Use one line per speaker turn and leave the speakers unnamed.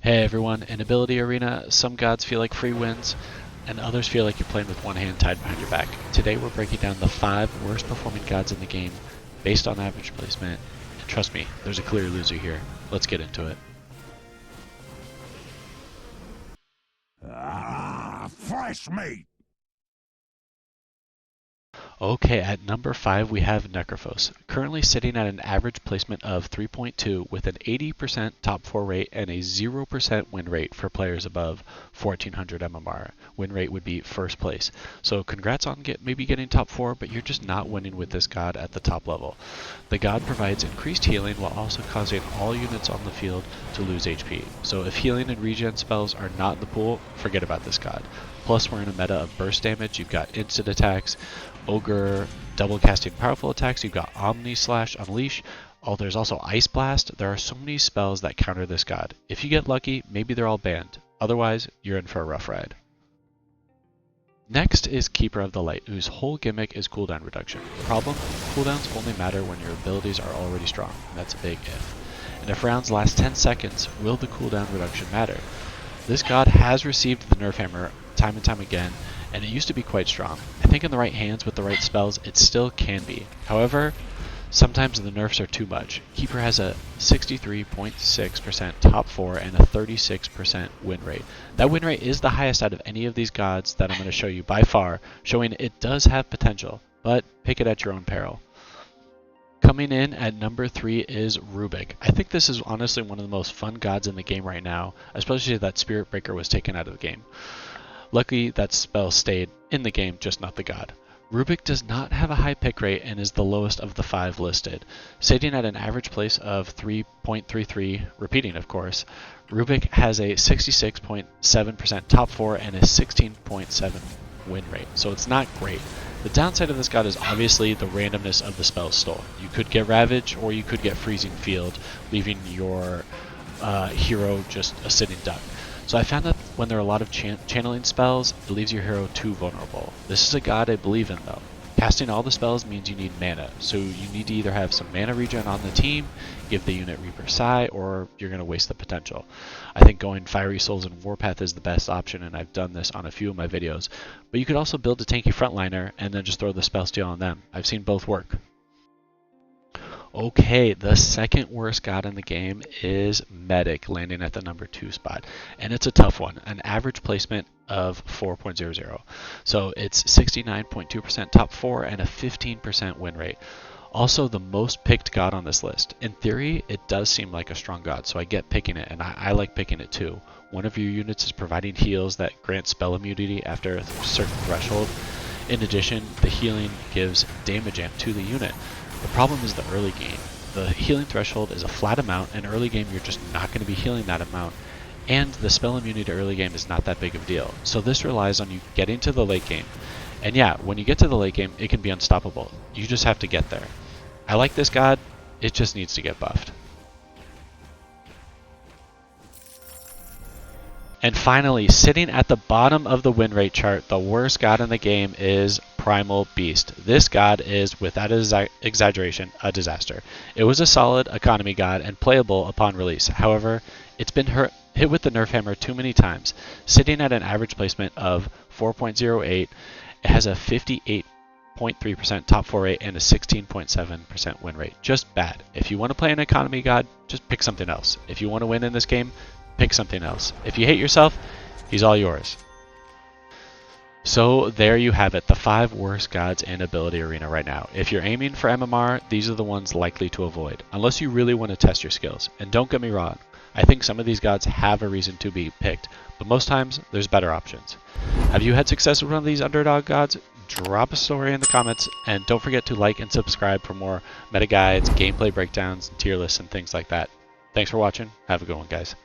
Hey everyone, in Ability Arena, some gods feel like free wins, and others feel like you're playing with one hand tied behind your back. Today we're breaking down the 5 worst performing gods in the game based on average placement, and trust me, there's a clear loser here. Let's get into it.
Fresh meat!
Okay, at number 5 we have Necrophos, currently sitting at an average placement of 3.2 with an 80% top 4 rate and a 0% win rate for players above 1400 MMR. Win rate would be first place. So congrats on maybe getting top 4, but you're just not winning with this god at the top level. The god provides increased healing while also causing all units on the field to lose HP. So if healing and regen spells are not in the pool, forget about this god. Plus we're in a meta of burst damage, you've got instant attacks, Ogre, double casting powerful attacks, you've got Omni Slash, Unleash. Oh, there's also Ice Blast. There are so many spells that counter this god. If you get lucky, maybe they're all banned. Otherwise, you're in for a rough ride. Next is Keeper of the Light, whose whole gimmick is cooldown reduction. Problem? Cooldowns only matter when your abilities are already strong, and that's a big if. And if rounds last 10 seconds, will the cooldown reduction matter? This god has received the nerf hammer time and time again, and it used to be quite strong. I think in the right hands with the right spells, it still can be. However, sometimes the nerfs are too much. Keeper has a 63.6% top 4 and a 36% win rate. That win rate is the highest out of any of these gods that I'm going to show you by far, showing it does have potential, but pick it at your own peril. Coming in at number 3 is Rubick. I think this is honestly one of the most fun gods in the game right now, especially that Spirit Breaker was taken out of the game. Luckily, that spell stayed in the game, just not the god. Rubick does not have a high pick rate and is the lowest of the 5 listed. Sitting at an average place of 3.33, repeating of course, Rubick has a 66.7% top 4 and a 16.7 win rate, so it's not great. The downside of this god is obviously the randomness of the spell stole. You could get Ravage or you could get Freezing Field, leaving your hero just a sitting duck. So I found that when there are a lot of channeling spells, it leaves your hero too vulnerable. This is a god I believe in though. Casting all the spells means you need mana, so you need to either have some mana regen on the team, give the unit Reaper Psi, or you're going to waste the potential. I think going Fiery Souls and Warpath is the best option, and I've done this on a few of my videos. But you could also build a tanky frontliner and then just throw the spell steal on them. I've seen both work. Okay, the second worst god in the game is Medic, landing at the number 2 spot. And it's a tough one, an average placement of 4.00. So it's 69.2% top 4 and a 15% win rate. Also the most picked god on this list. In theory, it does seem like a strong god, so I get picking it, and I like picking it too. One of your units is providing heals that grant spell immunity after a certain threshold. In addition, the healing gives damage amp to the unit. The problem is the early game. The healing threshold is a flat amount, and early game you're just not going to be healing that amount, and the spell immunity to early game is not that big of a deal. So this relies on you getting to the late game. And yeah, when you get to the late game, it can be unstoppable. You just have to get there. I like this god, it just needs to get buffed. And finally, sitting at the bottom of the win rate chart, the worst god in the game is Primal Beast. This god is, without exaggeration, a disaster. It was a solid economy god and playable upon release. However, it's been hit with the nerf hammer too many times. Sitting at an average placement of 4.08, it has a 58.3% top 4 rate and a 16.7% win rate. Just bad. If you want to play an economy god, just pick something else. If you want to win in this game, pick something else. If you hate yourself, he's all yours. So there you have it, the 5 worst gods in Ability Arena right now. If you're aiming for MMR, these are the ones likely to avoid, unless you really want to test your skills. And don't get me wrong, I think some of these gods have a reason to be picked, but most times there's better options. Have you had success with one of these underdog gods? Drop a story in the comments, and don't forget to like and subscribe for more meta guides, gameplay breakdowns, tier lists, and things like that. Thanks for watching. Have a good one, guys.